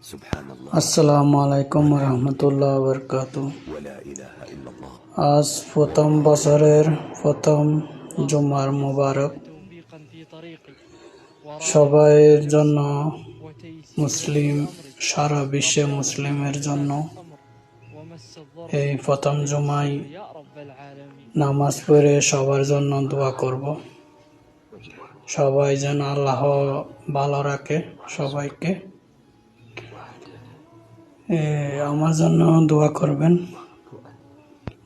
আসসালামু আলাইকুম রহমতুল্লাহ বরকাতু। আজ প্রথম বছরের প্রথম জুমার মুবারক সবাইয়ের জন্য, মুসলিম সারা বিশ্বে মুসলিমের জন্য এই প্রথম জুমায় নামাজ পড়ে সবার জন্য দোয়া করব। সবাই যেন আল্লাহ ভালো রাখে সবাইকে। আমার জন্য দোয়া করবেন।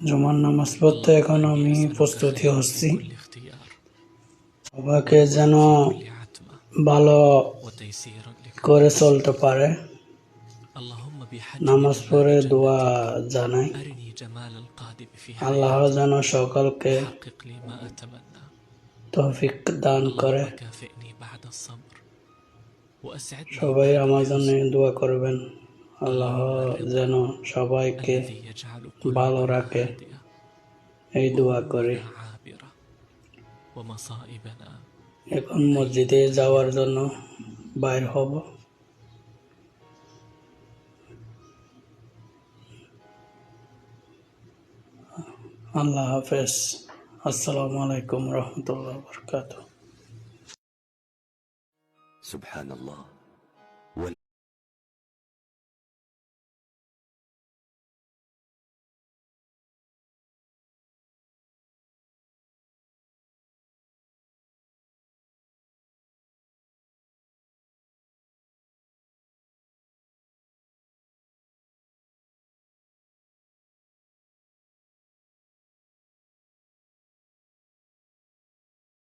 জুমার নামাজ পড়তে এখন আমি প্রস্তুতি হচ্ছি। সবাইকে যেন ভালো করে চলতে পারে, নামাজ পড়ে দোয়া জানাই। আল্লাহ যেন সকলকে তৌফিক দান করে। সবাই আমার জন্য দোয়া করবেন। আল্লাহ যেন সবাইকে ভালো রাখে, এই দোয়া করে। এখন মসজিদে যাওয়ার জন্য বাইর হব। আল্লাহ হাফেজ। আসসালামু আলাইকুম রহমতুল্লাহ বরকাতুহ। সুবহানাল্লাহ।